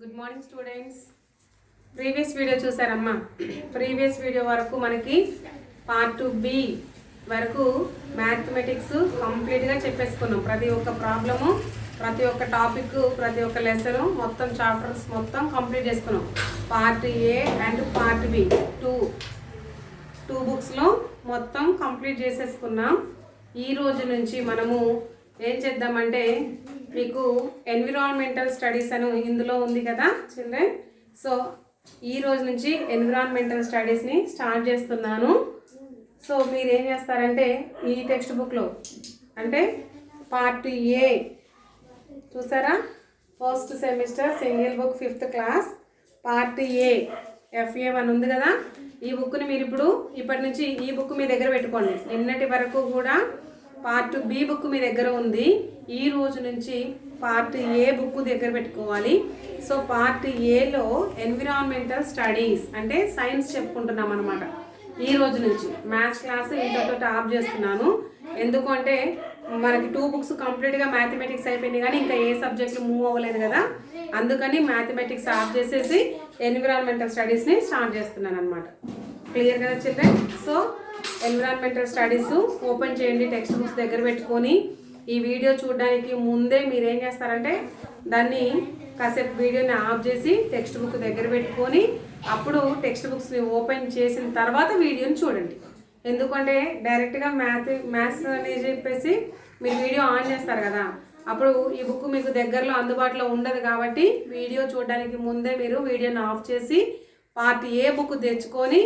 Good morning students. Previous video చూసారమ్మా. Previous video వరకు మనకి పార్ట్ బి వరకు మ్యాథమెటిక్స్ కంప్లీట్గా చెప్పేసుకున్నాం. ప్రతి ఒక్క ప్రాబ్లము, ప్రతి ఒక్క టాపిక్, ప్రతి ఒక్క లెసన్, మొత్తం చాప్టర్స్ మొత్తం కంప్లీట్ చేసుకున్నాం. Part A and part B two బుక్స్లో మొత్తం కంప్లీట్ చేసేసుకున్నాం. ఈ రోజు నుంచి మనము ఏం చేద్దామంటే, మీకు ఎన్విరాన్మెంటల్ స్టడీస్ అని ఇందులో ఉంది కదా చిల్డ్రన్. సో ఈ రోజు నుంచి ఎన్విరాన్మెంటల్ స్టడీస్ని స్టార్ట్ చేస్తున్నాను. సో మీరు ఏం చేస్తారంటే, ఈ టెక్స్ట్ బుక్లో అంటే పార్ట్ ఏ చూసారా, first semester single book 5th class part A FA 1 ఉంది కదా. ఈ బుక్ని మీరు ఇప్పటి నుంచి ఈ బుక్ మీ దగ్గర పెట్టుకోండి. నిన్నటి వరకు కూడా పార్ట్ బి బుక్ మీ దగ్గర ఉంది. ఈ రోజు నుంచి పార్ట్ ఏ బుక్ దగ్గర పెట్టుకోవాలి. సో పార్ట్ ఏలో ఎన్విరాన్మెంటల్ స్టడీస్ అంటే సైన్స్ చెప్పుకుంటున్నాం అనమాట. ఈ రోజు నుంచి మ్యాథ్స్ క్లాస్ ఇంతతో ఆఫ్ చేస్తున్నాను. ఎందుకంటే మనకి 2 బుక్స్ కంప్లీట్గా మ్యాథమెటిక్స్ అయిపోయినాయి, కానీ ఇంకా ఏ సబ్జెక్టులు మూవ్ అవ్వలేదు కదా. అందుకని మ్యాథమెటిక్స్ ఆఫ్ చేసేసి ఎన్విరాన్మెంటల్ స్టడీస్ని స్టార్ట్ చేస్తున్నాను అనమాట. క్లియర్ కదా children? So environmental studies open చేయండి, టెక్స్ట్ బుక్స్ దగ్గర పెట్టుకొని. ఈ వీడియో చూడడానికి ముందే మీరు ఏం చేస్తారంటే, దాన్ని కాసేపు వీడియోని ఆఫ్ చేసి టెక్స్ట్ బుక్ దగ్గర పెట్టుకొని అప్పుడు టెక్స్ట్ బుక్స్ని ఓపెన్ చేసిన తర్వాత వీడియోని చూడండి. ఎందుకంటే డైరెక్ట్గా మ్యాథ్స్ అని చెప్పేసి మీరు వీడియో ఆన్ చేస్తారు కదా, అప్పుడు ఈ బుక్ మీకు దగ్గరలో అందుబాటులో ఉండదు. కాబట్టి వీడియో చూడడానికి ముందే మీరు వీడియోని ఆఫ్ చేసి పార్ట్ ఏ బుక్ తెచ్చుకొని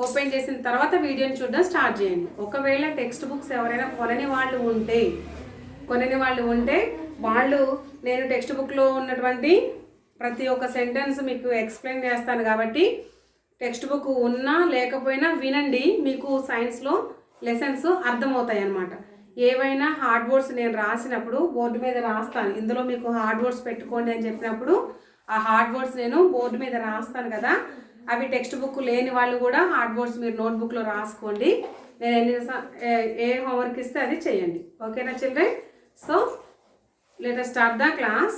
ఓపెన్ చేసిన తర్వాత వీడియోని చూడడం స్టార్ట్ చేయండి. ఒకవేళ టెక్స్ట్ బుక్స్ ఎవరైనా కొనని వాళ్ళు ఉంటే వాళ్ళు నేను టెక్స్ట్ బుక్లో ఉన్నటువంటి ప్రతి ఒక్క సెంటెన్స్ మీకు ఎక్స్ప్లెయిన్ చేస్తాను. కాబట్టి టెక్స్ట్ బుక్ ఉన్నా లేకపోయినా వినండి, మీకు సైన్స్లో లెసన్స్ అర్థమవుతాయి అన్నమాట. ఏవైనా హార్డ్ వర్డ్స్ నేను రాసినప్పుడు బోర్డు మీద రాస్తాను. ఇందులో మీకు హార్డ్ వర్డ్స్ పెట్టుకోండి అని చెప్పినప్పుడు ఆ హార్డ్ వర్డ్స్ నేను బోర్డు మీద రాస్తాను కదా. అవి టెక్స్ట్ బుక్ లేని వాళ్ళు కూడా హార్డ్ వర్డ్స్ మీరు నోట్బుక్లో రాసుకోండి. నేను ఏ హోంవర్క్ ఇస్తే అది చేయండి. ఓకేనా children? So let us start the class.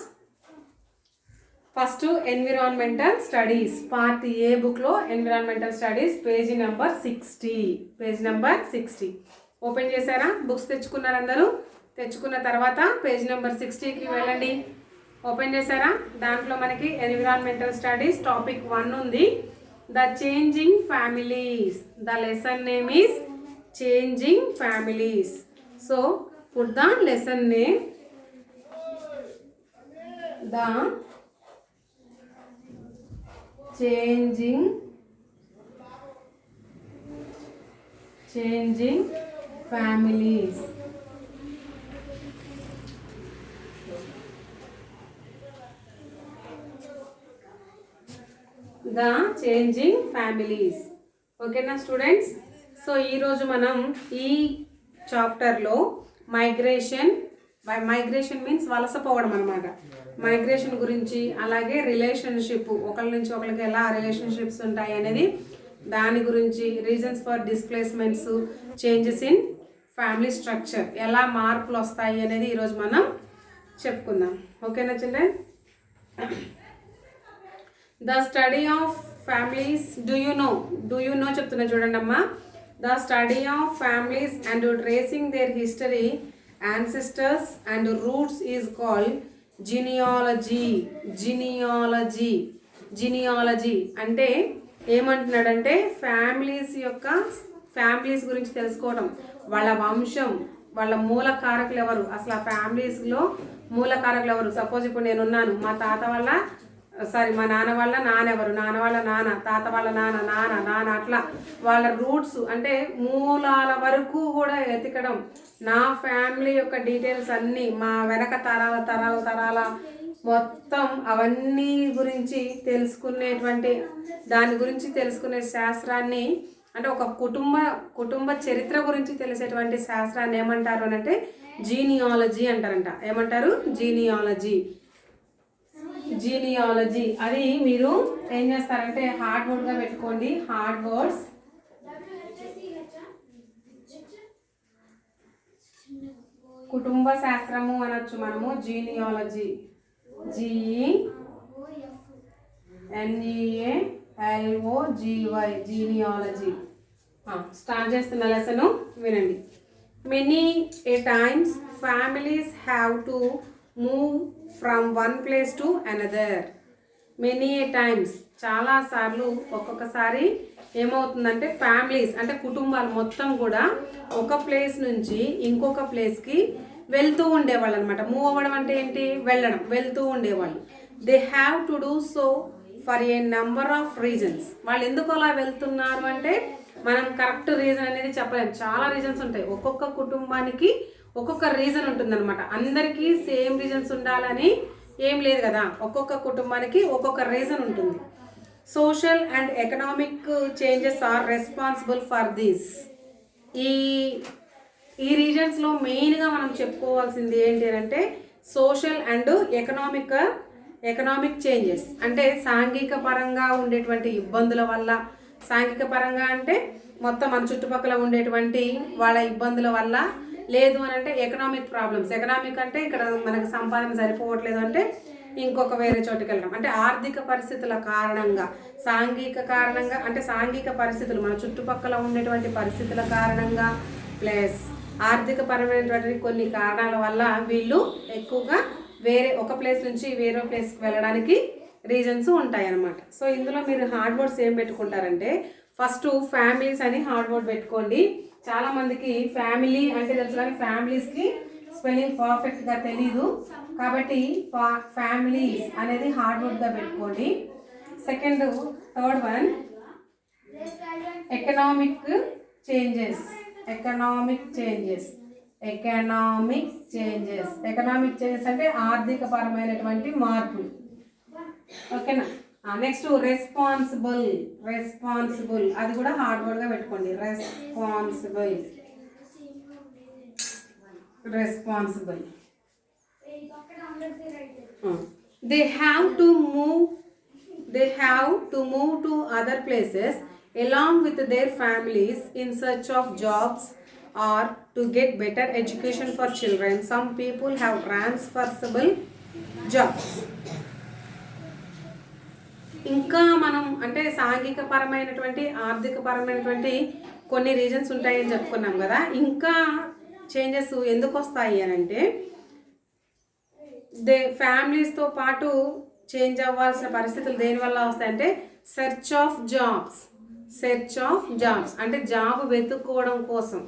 First environmental studies part A బుక్లో environmental studies page number 60 open చేశారా? బుక్స్ తెచ్చుకున్నారు అందరూ? తెచ్చుకున్న తర్వాత పేజ్ నెంబర్ 60కి వెళ్ళండి. ఓపెన్ చేశారా? దాంట్లో మనకి ఎన్విరాన్మెంటల్ స్టడీస్ టాపిక్ 1 ఉంది, the changing families. The lesson name is changing families. So put the lesson name, the changing families. The changing families. ఓకేనా స్టూడెంట్స్? సో ఈరోజు మనం ఈ చాప్టర్లో మైగ్రేషన్ మీన్స్ వలసపోవడం అనమాట. మైగ్రేషన్ గురించి, అలాగే రిలేషన్షిప్, ఒకరి నుంచి ఒకరికి ఎలా రిలేషన్షిప్స్ ఉంటాయి అనేది దాని గురించి, reasons for displacements, changes in family structure, ఎలా మార్పులు వస్తాయి అనేది ఈరోజు మనం చెప్పుకుందాం. ఓకేనా children? The study of families, do you know చెప్తున్నా చూడండి అమ్మా. The study of families and tracing their history, ancestors and roots is called genealogy. అంటే ఏమంటున్నాడంటే, ఫ్యామిలీస్ గురించి తెలుసుకోవడం, వాళ్ళ వంశం, వాళ్ళ మూల కారకులు ఎవరు, అసలు ఆ ఫ్యామిలీస్లో మూల కారకులు ఎవరు. సపోజ్ ఇప్పుడు నేనున్నాను, మా నాన్న వాళ్ళ నాన్న ఎవరు, నాన్న వాళ్ళ నాన్న, తాత వాళ్ళ నాన్న అట్లా వాళ్ళ రూట్స్ అంటే మూలాల వరకు కూడా ఎతకడం. నా ఫ్యామిలీ యొక్క డీటెయిల్స్ అన్నీ, మా వెనక తరాల మొత్తం అవన్నీ గురించి దాని గురించి తెలుసుకునే శాస్త్రాన్ని, అంటే ఒక కుటుంబ చరిత్ర గురించి తెలిసేటువంటి శాస్త్రాన్ని ఏమంటారు అని అంటే జీనియాలజీ అంటారంట. ఏమంటారు? జీనియాలజీ. అది మీరు ఏం చేస్తారంటే హార్డ్ వర్డ్గా పెట్టుకోండి. హార్డ్ వర్డ్స్ కుటుంబ శాస్త్రము అనొచ్చు మనము. Genealogy NEALOGY genealogy. స్టార్ట్ చేస్తున్న లెసను వినండి. Many A times families have to move from one place to another. Many A times చాలాసార్లు, ఒక్కొక్కసారి ఏమవుతుందంటే ఫ్యామిలీస్ అంటే కుటుంబాలు మొత్తం కూడా ఒక ప్లేస్ నుంచి ఇంకొక ప్లేస్కి వెళ్తూ ఉండేవాళ్ళు అనమాట. మూవ్ అవ్వడం అంటే ఏంటి? వెళ్ళడం, వెళ్తూ ఉండేవాళ్ళు. They have to do so for a number of reasons. వాళ్ళు ఎందుకు అలా వెళ్తున్నారు అంటే మనం కరెక్ట్ రీజన్ అనేది చెప్పలేము. చాలా రీజన్స్ ఉంటాయి. ఒక్కొక్క కుటుంబానికి ఒక్కొక్క రీజన్ ఉంటుందన్నమాట. అందరికీ సేమ్ రీజన్స్ ఉండాలని ఏం లేదు కదా. ఒక్కొక్క కుటుంబానికి ఒక్కొక్క రీజన్ ఉంటుంది. Social and economic changes are responsible for this. ఈ రీజన్స్లో మెయిన్గా మనం చెప్పుకోవాల్సింది ఏంటి అంటే సోషల్ అండ్ ఎకనామిక్ చేంజెస్ అంటే సాంఘిక పరంగా ఉండేటువంటి ఇబ్బందుల వల్ల. సాంఘిక పరంగా అంటే మొత్తం మన చుట్టుపక్కల ఉండేటువంటి వాళ్ళ ఇబ్బందుల వల్ల. లేదు అని అంటే ఎకనామిక్ ప్రాబ్లమ్స్. ఎకనామిక్ అంటే ఇక్కడ మనకు సంపాదన సరిపోవట్లేదు అంటే ఇంకొక వేరే చోటుకి వెళ్ళడం. అంటే ఆర్థిక పరిస్థితుల కారణంగా, సాంఘిక కారణంగా అంటే సాంఘిక పరిస్థితులు మన చుట్టుపక్కల ఉండేటువంటి పరిస్థితుల కారణంగా ప్లస్ ఆర్థిక పరమైనటువంటి కొన్ని కారణాల వల్ల వీళ్ళు ఎక్కువగా వేరే ఒక ప్లేస్ నుంచి వేరే ప్లేస్కి వెళ్ళడానికి రీజన్స్ ఉంటాయి అన్నమాట. సో ఇందులో మీరు హార్డ్ వర్డ్స్ ఏం పెట్టుకుంటారంటే ఫస్ట్ ఫ్యామిలీస్ అని హార్డ్ వర్డ్ పెట్టుకోండి. చాలామందికి ఫ్యామిలీ అంటే తెలుసు కానీ ఫ్యామిలీస్కి స్పెల్లింగ్ పర్ఫెక్ట్గా తెలీదు. కాబట్టి ఫ్యామిలీస్ అనేది హార్డ్ వర్డ్గా పెట్టుకోండి. Third one economic changes. Economic changes అంటే ఆర్థిక పరమైనటువంటి మార్పులు. ఓకేనా. నెక్స్ట్ రెస్పాన్సిబుల్ అది కూడా హార్డ్ వర్డ్గా పెట్టుకోండి. Responsible. They have to move to other places along with their families in search of jobs or to get better education for children. Some people have transferable jobs. ఇంకా మనం అంటే సాంఘిక పరమైనటువంటి ఆర్థిక పరమైనటువంటి కొన్ని రీజన్స్ ఉంటాయని చెప్పుకున్నాం కదా. ఇంకా చేంజెస్ ఎందుకు వస్తాయి అని అంటే ఫ్యామిలీస్తో పాటు చేంజ్ అవ్వాల్సిన పరిస్థితులు దేనివల్ల వస్తాయంటే సెర్చ్ ఆఫ్ జాబ్స్ అంటే జాబ్ వెతుక్కోవడం కోసం.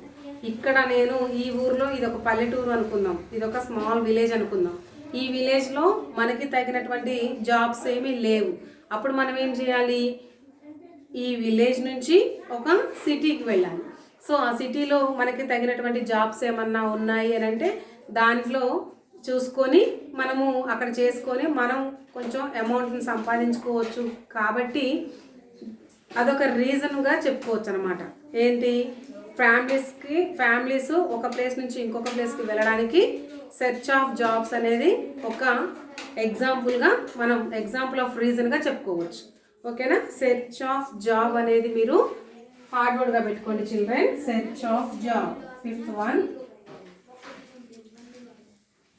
ఇక్కడ నేను ఈ ఊర్లో ఇది ఒక పల్లెటూరు అనుకుందాం, ఇది ఒక స్మాల్ విలేజ్ అనుకుందాం. ఈ విలేజ్లో మనకి తగినటువంటి జాబ్స్ ఏమీ లేవు. అప్పుడు మనం ఏం చేయాలి? ఈ విలేజ్ నుంచి ఒక సిటీకి వెళ్ళాలి. సో ఆ సిటీలో మనకి తగినటువంటి జాబ్స్ ఏమన్నా ఉన్నాయి అని అంటే దాంట్లో చూసుకొని మనము అక్కడ చేసుకొని మనం కొంచెం అమౌంట్ని సంపాదించుకోవచ్చు. కాబట్టి అదొక రీజన్గా చెప్పుకోవచ్చు అనమాట. ఏంటి? ఫ్యామిలీస్ ఒక ప్లేస్ నుంచి ఇంకొక ప్లేస్కి వెళ్ళడానికి సెర్చ్ ఆఫ్ జాబ్స్ అనేది ఒక ఎగ్జాంపుల్గా మనం ఎగ్జాంపుల్ ఆఫ్ రీజన్గా చెప్పుకోవచ్చు. ఓకేనా. సెర్చ్ ఆఫ్ జాబ్ అనేది మీరు హార్డ్ వర్డ్గా పెట్టుకోండి children. Search of job. Fifth one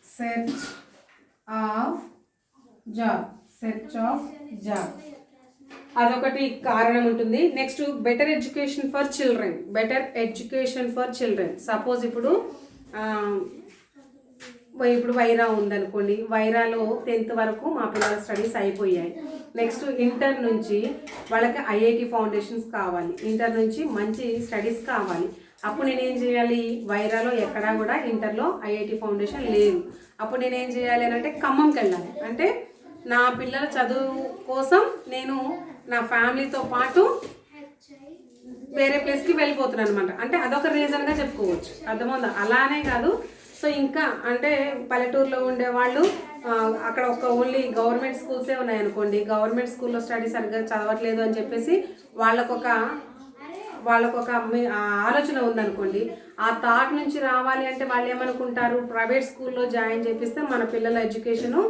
search of job. అదొకటి కారణం ఉంటుంది. Next better education for children. Suppose ఇప్పుడు వైరా ఉందనుకోండి. వైరాలో 10th వరకు మా పిల్లల స్టడీస్ అయిపోయాయి. నెక్స్ట్ ఇంటర్ నుంచి వాళ్ళకి IIT ఫౌండేషన్స్ కావాలి. ఇంటర్ నుంచి మంచి స్టడీస్ కావాలి. అప్పుడు నేనేం చేయాలి? వైరాలో ఎక్కడా కూడా ఇంటర్లో IIT ఫౌండేషన్ లేదు. అప్పుడు నేనేం చేయాలి అని అంటే ఖమ్మంకి వెళ్ళాలి. అంటే నా పిల్లల చదువు కోసం నేను నా ఫ్యామిలీతో పాటు వేరే ప్లేస్కి వెళ్ళిపోతున్నాను అనమాట. అంటే అదొక రీజన్గా చెప్పుకోవచ్చు. అర్థమవుతుందా? అలానే కాదు. సో ఇంకా అంటే పల్లెటూరులో ఉండేవాళ్ళు అక్కడ ఓన్లీ గవర్నమెంట్ స్కూల్సే ఉన్నాయనుకోండి. గవర్నమెంట్ స్కూల్లో స్టడీ సరిగ్గా చదవట్లేదు అని చెప్పేసి వాళ్ళకొక ఆలోచన ఉందనుకోండి. ఆ థాట్ నుంచి రావాలి అంటే వాళ్ళు ఏమనుకుంటారు? ప్రైవేట్ స్కూల్లో జాయిన్ చేపిస్తే మన పిల్లల ఎడ్యుకేషను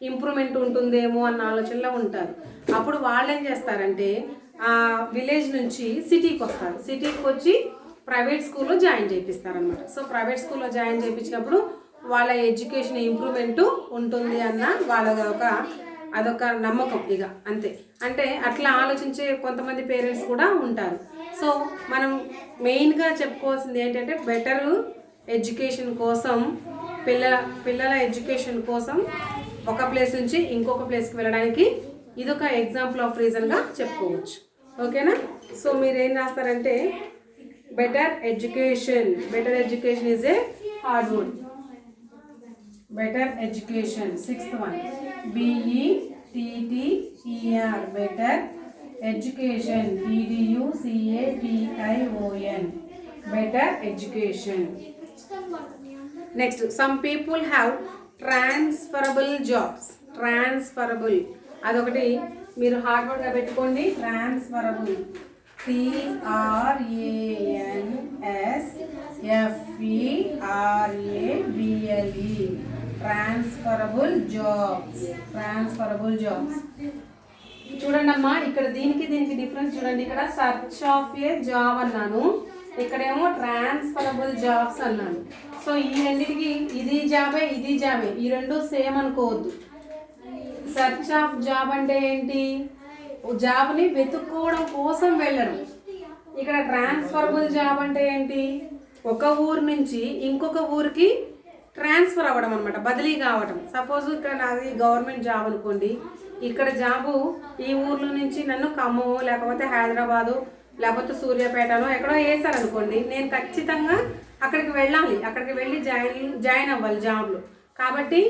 ఇంప్రూవ్మెంట్ ఉంటుందేమో అన్న ఆలోచనలో ఉంటారు. అప్పుడు వాళ్ళు ఏం చేస్తారంటే ఆ విలేజ్ నుంచి సిటీకి వస్తారు. సిటీకి వచ్చి ప్రైవేట్ స్కూల్లో జాయిన్ చేపిస్తారనమాట. సో ప్రైవేట్ స్కూల్లో జాయిన్ చేయించినప్పుడు వాళ్ళ ఎడ్యుకేషన్ ఇంప్రూవ్మెంట్ ఉంటుంది అన్న వాళ్ళ ఒక అదొక నమ్మకం ఇక అంతే. అంటే అట్లా ఆలోచించే కొంతమంది పేరెంట్స్ కూడా ఉంటారు. సో మనం మెయిన్గా చెప్పుకోవాల్సింది ఏంటంటే బెటర్ ఎడ్యుకేషన్ కోసం పిల్లల ఎడ్యుకేషన్ కోసం ఒక ప్లేస్ నుంచి ఇంకొక ప్లేస్కి వెళ్ళడానికి ఇదొక ఎగ్జాంపుల్ ఆఫ్ రీజన్గా చెప్పుకోవచ్చు. ఓకేనా? సో మీరు ఏం రాస్తారంటే better education is a hard word. Better education, 6th one BETTER better education, EDUCATION better education. Next, some people have transferable jobs. Transferable అదొకటి మీరు హార్డ్ వర్డ్గా పెట్టుకోండి. Transferable, TRANSFERABLE transferable jobs. చూడండి అమ్మా, ఇక్కడ దీనికి డిఫరెన్స్ చూడండి. ఇక్కడ సర్చ్ ఆఫ్ ఏ జాబ్ అన్నాను, ఇక్కడేమో ట్రాన్స్ఫరబుల్ జాబ్స్ అన్నాను. సో ఈ రెండింటికి ఇది జాబే ఈ రెండు సేమ్ అనుకోవద్దు. సర్చ్ ఆఫ్ జాబ్ అంటే ఏంటి? జాబ్ని వెతుక్కోవడం కోసం వెళ్ళడం. ఇక్కడ ట్రాన్స్ఫరబుల్ జాబ్ అంటే ఏంటి? ఒక ఊరు నుంచి ఇంకొక ఊరికి ట్రాన్స్ఫర్ అవ్వడం అనమాట, బదిలీ కావడం. సపోజ్ ఇక్కడ నాది గవర్నమెంట్ జాబ్ అనుకోండి, ఇక్కడ జాబు ఈ ఊర్లో నుంచి నన్ను ఖమ్మము లేకపోతే హైదరాబాదు లేకపోతే సూర్యాపేటనో ఎక్కడో వేసారనుకోండి, నేను ఖచ్చితంగా అక్కడికి వెళ్ళాలి. అక్కడికి వెళ్ళి జాయిన్ అవ్వాలి జాబ్లో. కాబట్టి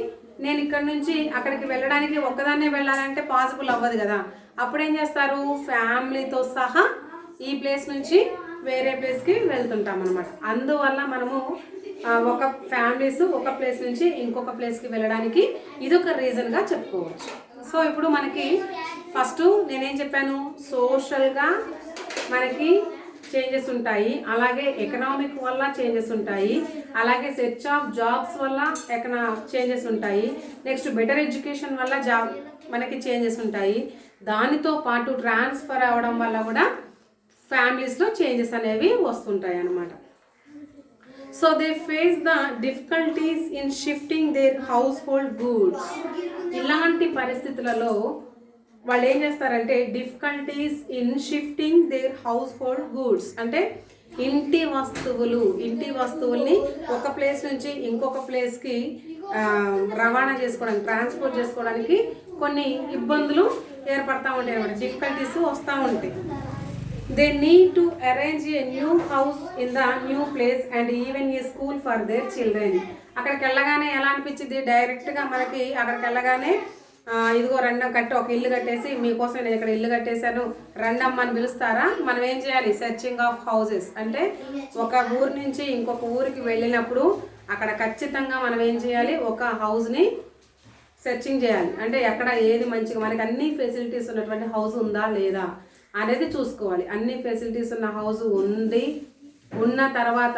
నేను ఇక్కడ నుంచి అక్కడికి వెళ్ళడానికి ఒక్కదాన్నే వెళ్ళాలంటే పాసిబుల్ అవ్వదు కదా. అప్పుడు ఏం చేస్తారు? ఫ్యామిలీతో సహా ఈ ప్లేస్ నుంచి వేరే ప్లేస్కి వెళ్తుంటాం అనమాట. అందువల్ల మనము ఒక ఫ్యామిలీస్ ఒక ప్లేస్ నుంచి ఇంకొక ప్లేస్కి వెళ్ళడానికి ఇదొక రీజన్గా చెప్పుకోవచ్చు. సో ఇప్పుడు మనకి ఫస్ట్ నేనేం చెప్పాను, సోషల్గా మనకి చేంజెస్ ఉంటాయి, అలాగే ఎకనామిక్ వల్ల చేంజెస్ ఉంటాయి, అలాగే సెర్చ్ ఆఫ్ జాబ్స్ వల్ల చేంజెస్ ఉంటాయి, నెక్స్ట్ బెటర్ ఎడ్యుకేషన్ వల్ల జాబ్ మనకి చేంజెస్ ఉంటాయి, దానితో పాటు ట్రాన్స్ఫర్ అవ్వడం వల్ల కూడా ఫ్యామిలీస్లో చేంజెస్ అనేవి వస్తుంటాయి అన్నమాట. So they face the difficulties in shifting their house hold goods. ఇలాంటి పరిస్థితులలో వాళ్ళు ఏం చేస్తారంటే difficulties in shifting their house hold goods అంటే ఇంటి వస్తువుల్ని ఒక ప్లేస్ నుంచి ఇంకొక ప్లేస్కి రవాణా చేసుకోవడానికి, ట్రాన్స్పోర్ట్ చేసుకోవడానికి కొన్ని ఇబ్బందులు ఏర్పడతా ఉంటాయి అన్నమాట, డిఫికల్టీస్ వస్తూ ఉంటాయి. They need to arrange a new house in the new place and even a school for their children. అక్కడికి వెళ్ళగానే ఎలా అనిపించింది? డైరెక్ట్గా మనకి అక్కడికి వెళ్ళగానే ఇదిగో రండం కట్టి ఒక ఇల్లు కట్టేసి మీకోసం నేను ఇక్కడ ఇల్లు కట్టేశాను రండమ్మ అని పిలుస్తారా? మనం ఏం చేయాలి? Searching of houses. అంటే ఒక ఊరు నుంచి ఇంకొక ఊరికి వెళ్ళినప్పుడు అక్కడ ఖచ్చితంగా మనం ఏం చేయాలి? ఒక హౌస్ని సెర్చింగ్ చేయాలి. అంటే ఎక్కడ ఏది మంచిగా మనకి అన్ని ఫెసిలిటీస్ ఉన్నటువంటి హౌస్ ఉందా లేదా అనేది చూసుకోవాలి. అన్ని ఫెసిలిటీస్ ఉన్న హౌస్ ఉన్న తర్వాత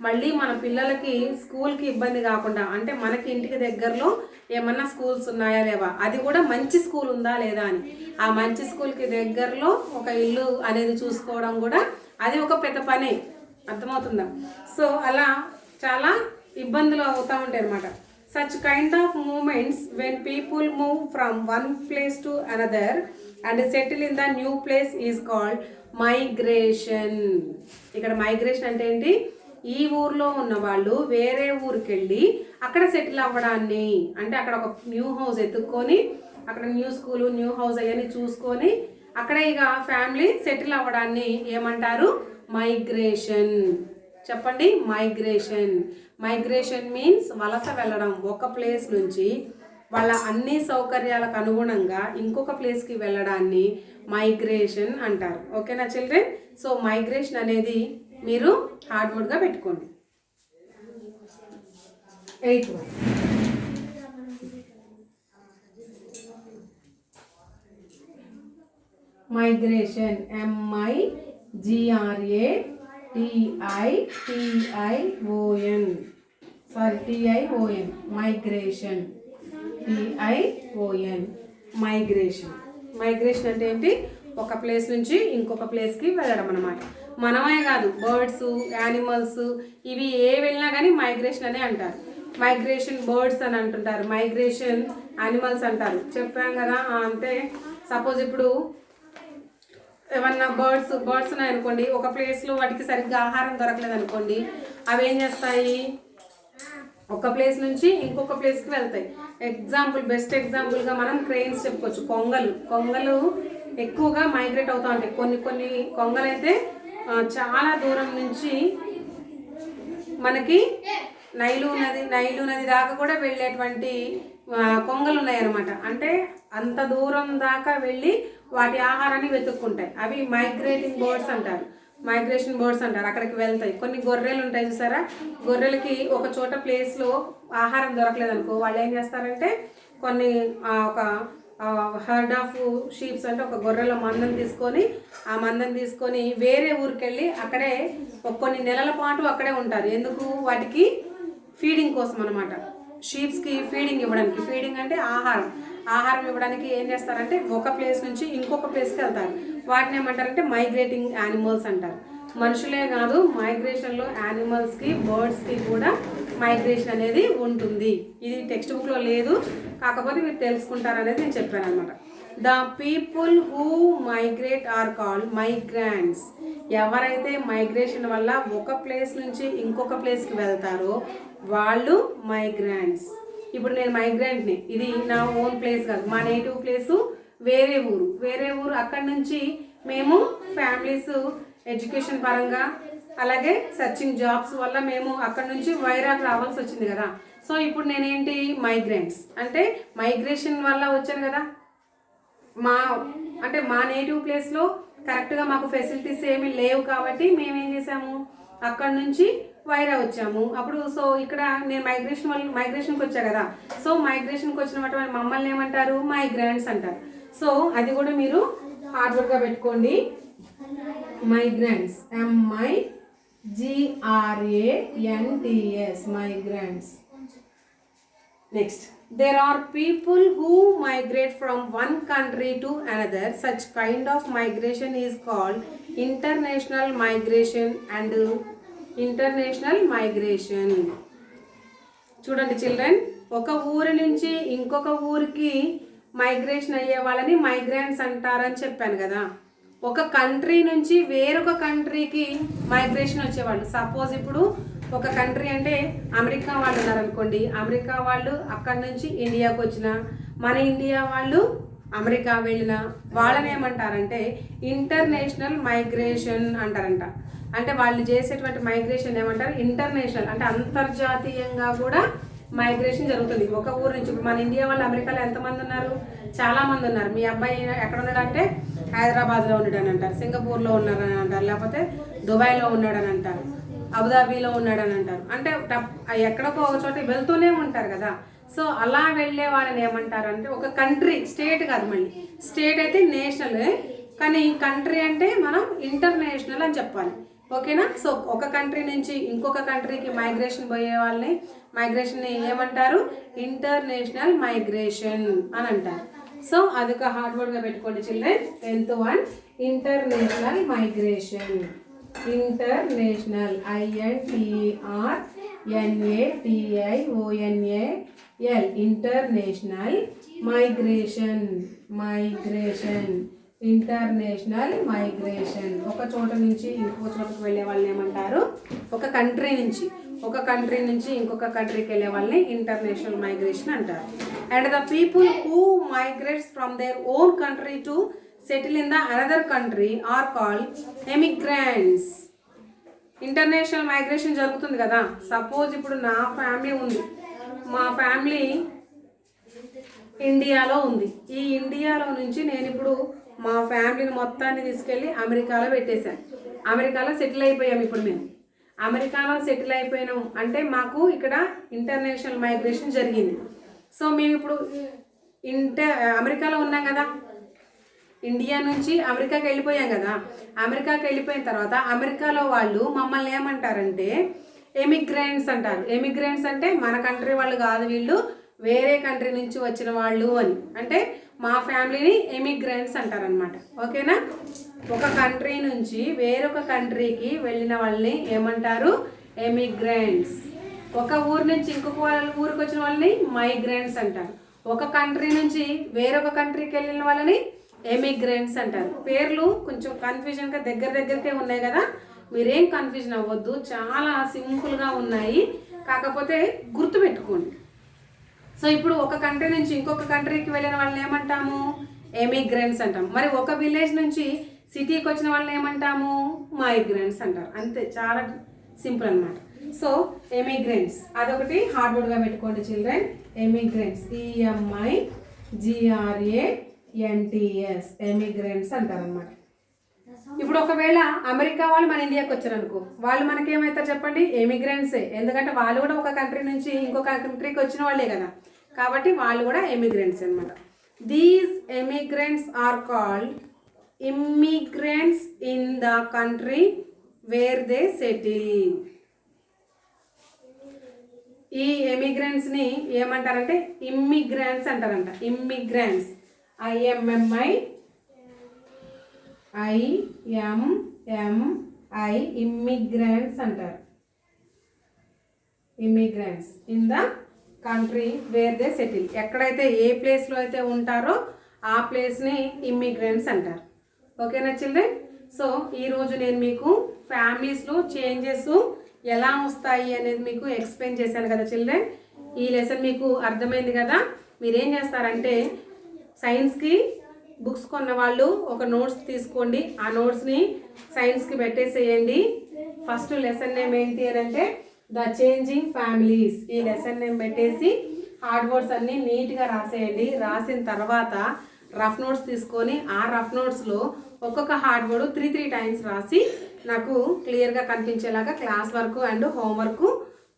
మళ్ళీ మన పిల్లలకి స్కూల్కి ఇబ్బంది కాకుండా, అంటే మనకి ఇంటికి దగ్గరలో ఏమన్నా స్కూల్స్ ఉన్నాయా లేవా, అది కూడా మంచి స్కూల్ ఉందా లేదా అని, ఆ మంచి స్కూల్కి దగ్గరలో ఒక ఇల్లు అనేది చూసుకోవడం కూడా అది ఒక పెద్ద పనే. అర్థమవుతుందా? సో అలా చాలా ఇబ్బందులు అవుతూ ఉంటాయి అన్నమాట. Such kind of moments when people move from one place to another and settle in the new place is called migration. ఇక్కడ మైగ్రేషన్ అంటే ఏంటి? ఈ ఊర్లో ఉన్న వాళ్ళు వేరే ఊరికి వెళ్ళి అక్కడ సెటిల్ అవ్వడాన్ని, అంటే అక్కడ ఒక న్యూ హౌస్ ఎత్తుక్కొని అక్కడ న్యూ స్కూలు న్యూ హౌస్ అవన్నీ చూసుకొని అక్కడ ఇక ఫ్యామిలీ సెటిల్ అవ్వడాన్ని ఏమంటారు? మైగ్రేషన్. చెప్పండి, మైగ్రేషన్ మీన్స్ వలస వెళ్ళడం. ఒక ప్లేస్ నుంచి వాళ్ళ అన్ని సౌకర్యాలకు అనుగుణంగా ఇంకొక ప్లేస్కి వెళ్ళడాన్ని మైగ్రేషన్ అంటారు. ఓకేనా చిల్డ్రన్? సో మైగ్రేషన్ అనేది మీరు హార్డ్ వర్డ్గా పెట్టుకోండి. 8th one migration, MIGRATION migration, migration అంటే ఏంటి? ఒక ప్లేస్ నుంచి ఇంకొక ప్లేస్కి వెళ్ళడం అన్నమాట. మనమే కాదు, బర్డ్స్, యానిమల్స్ ఇవి ఏ వెళ్ళినా కానీ మైగ్రేషన్ అనే అంటారు. మైగ్రేషన్ బర్డ్స్ అని అంటుంటారు, మైగ్రేషన్ యానిమల్స్ అంటారు. చెప్పాం కదా. అంటే సపోజ్ ఇప్పుడు ఏమన్నా బర్డ్స్ ఉన్నాయనుకోండి, ఒక ప్లేస్లో వాటికి సరిగ్గా ఆహారం దొరకలేదు అనుకోండి, అవి ఏం చేస్తాయి, ఒక ప్లేస్ నుంచి ఇంకొక ప్లేస్కి వెళ్తాయి. బెస్ట్ ఎగ్జాంపుల్గా మనం క్రెయిన్స్ చెప్పుకోవచ్చు. కొంగలు ఎక్కువగా మైగ్రేట్ అవుతూ ఉంటాయి. కొన్ని కొంగలు అయితే చాలా దూరం నుంచి మనకి నైలు నది దాకా కూడా వెళ్ళేటువంటి కొంగలు ఉన్నాయన్నమాట. అంటే అంత దూరం దాకా వెళ్ళి వాటి ఆహారాన్ని వెతుక్కుంటాయి. అవి మైగ్రేషన్ బర్డ్స్ అంటారు. అక్కడికి వెళ్తాయి. కొన్ని గొర్రెలు ఉంటాయి చూసారా, గొర్రెలకి ఒక చోట ప్లేస్లో ఆహారం దొరకలేదు అనుకో, వాళ్ళు ఏం చేస్తారంటే కొన్ని ఒక హర్డ్ ఆఫ్ షీప్స్ అంటే ఒక గొర్రెల మందం తీసుకొని వేరే ఊరికి వెళ్ళి అక్కడే కొన్ని నెలల పాటు అక్కడే ఉంటారు. ఎందుకు, వాటికి ఫీడింగ్ కోసం అనమాట. షీప్స్కి ఫీడింగ్ ఇవ్వడానికి, ఫీడింగ్ అంటే ఆహారం ఇవ్వడానికి ఏం చేస్తారంటే ఒక ప్లేస్ నుంచి ఇంకొక ప్లేస్కి వెళ్తారు. వాటిని ఏమంటారంటే మైగ్రేటింగ్ యానిమల్స్ అంటారు. మనుషులే కాదు, మైగ్రేషన్లో యానిమల్స్కి బర్డ్స్కి కూడా మైగ్రేషన్ అనేది ఉంటుంది. ఇది టెక్స్ట్ బుక్లో లేదు, కాకపోతే మీరు తెలుసుకుంటారనేది నేను చెప్పాను అనమాట. The people who migrate are called migrants. ఎవరైతే మైగ్రేషన్ వల్ల ఒక ప్లేస్ నుంచి ఇంకొక ప్లేస్కి వెళ్తారో వాళ్ళు మైగ్రాంట్స్. ఇప్పుడు నేను మైగ్రాంట్ని, ఇది నా ఓన్ ప్లేస్ కాదు, మా నేటివ్ ప్లేసు వేరే ఊరు. అక్కడి నుంచి మేము ఫ్యామిలీస్ ఎడ్యుకేషన్ పరంగా అలాగే సర్చింగ్ జాబ్స్ వల్ల మేము అక్కడి నుంచి వైరాగ్ రావాల్సి వచ్చింది కదా. సో ఇప్పుడు నేనేంటి, మైగ్రెంట్స్ అంటే మైగ్రేషన్ వల్ల వచ్చాను కదా. మా నేటివ్ ప్లేస్లో కరెక్ట్గా మాకు ఫెసిలిటీస్ ఏమీ లేవు కాబట్టి మేమేం చేసాము, అక్కడి నుంచి వైరా వచ్చాము. అప్పుడు సో ఇక్కడ నేను మైగ్రేషన్కి వచ్చా కదా. సో మైగ్రేషన్కి వచ్చిన మమ్మల్ని ఏమంటారు, మైగ్రాంట్స్ అంటారు. సో అది కూడా మీరు హార్డ్వర్క్గా పెట్టుకోండి. Migrants, MIGRANTS, migrants. Next, there are people who migrate from one country to another. Such kind of migration is called international migration and international migration. చూడండి చిల్డ్రన్, ఒక ఊరి నుంచి ఇంకొక ఊరికి మైగ్రేషన్ అయ్యే వాళ్ళని మైగ్రాంట్స్ అంటారని చెప్పాను కదా. ఒక కంట్రీ నుంచి వేరొక కంట్రీకి మైగ్రేషన్ వచ్చేవాళ్ళు. సపోజ్ ఇప్పుడు ఒక కంట్రీ అంటే అమెరికా వాళ్ళు ఉన్నారనుకోండి, అమెరికా వాళ్ళు అక్కడి నుంచి ఇండియాకి వచ్చిన, మన ఇండియా వాళ్ళు అమెరికా వెళ్ళిన వాళ్ళని ఏమంటారంటే ఇంటర్నేషనల్ మైగ్రేషన్ అంటారంట. అంటే వాళ్ళు చేసేటువంటి మైగ్రేషన్ ఏమంటారు, ఇంటర్నేషనల్ అంటే అంతర్జాతీయంగా కూడా మైగ్రేషన్ జరుగుతుంది. ఒక ఊరు నుంచి. ఇప్పుడు మన ఇండియా వాళ్ళు అమెరికాలో ఎంతమంది ఉన్నారు, చాలామంది ఉన్నారు. మీ అబ్బాయి ఎక్కడ ఉన్నాడంటే హైదరాబాద్లో ఉన్నాడని అంటారు, సింగపూర్లో ఉన్నాడని అంటారు, లేకపోతే దుబాయ్లో ఉన్నాడని అంటారు, అబుదాబీలో ఉన్నాడని అంటారు. అంటే ఎక్కడికో ఒక చోట వెళ్తూనే ఉంటారు కదా. సో అలా వెళ్ళే వాళ్ళని ఏమంటారు అంటే ఒక కంట్రీ, స్టేట్ కాదు, మళ్ళీ స్టేట్ అయితే నేషనల్, కానీ కంట్రీ అంటే మనం ఇంటర్నేషనల్ అని చెప్పాలి. ఓకేనా. సో ఒక కంట్రీ నుంచి ఇంకొక కంట్రీకి మైగ్రేషన్ పోయే వాళ్ళని మైగ్రేషన్ని ఏమంటారు, ఇంటర్నేషనల్ మైగ్రేషన్ అని అంటారు. సో అదొక హార్డ్వర్డ్గా పెట్టుకోండి children. 10th one, international migration. International, INTERNATIONAL, international migration. International migration. ఒక చోట నుంచి ఇంకొక చోటకి వెళ్ళే వాళ్ళని ఏమంటారు, ఒక కంట్రీ నుంచి ఇంకొక కంట్రీకి వెళ్ళే వాళ్ళని ఇంటర్నేషనల్ మైగ్రేషన్ అంటారు. And the people who migrates from their own country to settle in the another country are called emigrants. International migration జరుగుతుంది కదా. సపోజ్ ఇప్పుడు నా ఫ్యామిలీ ఉంది, మా ఫ్యామిలీ ఇండియాలో ఉంది. ఈ ఇండియాలో నుంచి నేను ఇప్పుడు మా ఫ్యామిలీని మొత్తాన్ని తీసుకెళ్ళి అమెరికాలో పెట్టేశాను. అమెరికాలో సెటిల్ అయిపోయాము. ఇప్పుడు మేము అమెరికాలో సెటిల్ అయిపోయినాం అంటే మాకు ఇక్కడ ఇంటర్నేషనల్ మైగ్రేషన్ జరిగింది. సో మేము ఇప్పుడు అమెరికాలో ఉన్నాం కదా, ఇండియా నుంచి అమెరికాకి వెళ్ళిపోయాం కదా. అమెరికాకి వెళ్ళిపోయిన తర్వాత అమెరికాలో వాళ్ళు మమ్మల్ని ఏమంటారంటే ఎమిగ్రెంట్స్ అంటారు. ఎమిగ్రెంట్స్ అంటే మన కంట్రీ వాళ్ళు కాదు, వీళ్ళు వేరే కంట్రీ నుంచి వచ్చిన వాళ్ళు అని. అంటే మా ఫ్యామిలీని ఎమిగ్రెంట్స్ అంటారనమాట. ఓకేనా. ఒక కంట్రీ నుంచి వేరొక కంట్రీకి వెళ్ళిన వాళ్ళని ఏమంటారు, ఎమిగ్రెంట్స్. ఒక ఊరు నుంచి ఇంకొక ఊరికి వచ్చిన వాళ్ళని మైగ్రెంట్స్ అంటారు. ఒక కంట్రీ నుంచి వేరొక కంట్రీకి వెళ్ళిన వాళ్ళని ఎమిగ్రెంట్స్ అంటారు. పేర్లు కొంచెం కన్ఫ్యూజన్గా దగ్గరకే ఉన్నాయి కదా, మీరేం కన్ఫ్యూజన్ అవ్వద్దు, చాలా సింపుల్గా ఉన్నాయి, కాకపోతే గుర్తుపెట్టుకోండి. సో ఇప్పుడు ఒక కంట్రీ నుంచి ఇంకొక కంట్రీకి వెళ్ళిన వాళ్ళని ఏమంటాము? ఎమిగ్రెంట్స్ అంటాము. మరి ఒక విలేజ్ నుంచి సిటీకి వచ్చిన వాళ్ళని ఏమంటాము? మైగ్రెంట్స్ అంటారు. అంతే, చాలా సింపుల్ అన్నమాట. సో ఎమిగ్రెంట్స్ అదొకటి హార్డ్వర్డ్గా పెట్టుకోండి చిల్డ్రన్. ఎమిగ్రెంట్స్ EMIGRANTS ఎమిగ్రెంట్స్ అంటారు అనమాట. ఇప్పుడు ఒకవేళ అమెరికా వాళ్ళు మన ఇండియాకి వచ్చారనుకో, వాళ్ళు మనకేమవుతారు చెప్పండి? ఎమిగ్రెంట్సే. ఎందుకంటే వాళ్ళు కూడా ఒక కంట్రీ నుంచి ఇంకొక కంట్రీకి వచ్చిన వాళ్ళే కదా, కాబట్టి వాళ్ళు కూడా ఎమిగ్రెంట్స్ అనమాట. These emigrants are called immigrants in the country where they settle. ఈ ఎమిగ్రెంట్స్ని ఏమంటారంటే ఇమ్మిగ్రెంట్స్ అంటారంట. ఇమ్మిగ్రెంట్స్ IMMI ఇమ్మిగ్రెంట్స్ అంటారు. Immigrants in the country where they settle. ఎక్కడైతే ఏ ప్లేస్లో అయితే ఉంటారో ఆ ప్లేస్ని ఇమ్మిగ్రెంట్స్ అంటారు. ఓకేనా చిల్డ్రన్? సో ఈరోజు నేను మీకు ఫ్యామిలీస్లో చేంజెస్ ఎలా వస్తాయి అనేది మీకు ఎక్స్ప్లెయిన్ చేశాను కదా చిల్డ్రన్. ఈ లెసన్ మీకు అర్థమైంది కదా. మీరేం చేస్తారంటే సైన్స్కి బుక్స్ కొన్న వాళ్ళు ఒక నోట్స్ తీసుకోండి, ఆ నోట్స్ని సైన్స్కి పెట్టేసేయండి. ఫస్ట్ లెసన్ నేమ్ ఏంటి అని అంటే ద చేంజింగ్ ఫ్యామిలీస్. ఈ లెసన్ నేమ్ పెట్టేసి హార్డ్ వర్డ్స్ అన్నీ నీట్గా రాసేయండి. రాసిన తర్వాత రఫ్ నోట్స్ తీసుకొని ఆ రఫ్ నోట్స్లో ఒక్కొక్క హార్డ్ వర్డ్ 3 టైమ్స్ రాసి నాకు క్లియర్గా కనిపించేలాగా class work and homework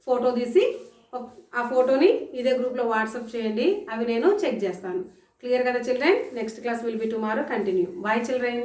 photo తీసి ఆ ఫోటోని ఇదే గ్రూప్లో వాట్సాప్ చేయండి. అవి నేను చెక్ చేస్తాను. క్లియర్ కదా children? Next class will be tomorrow. Continue. Bye children.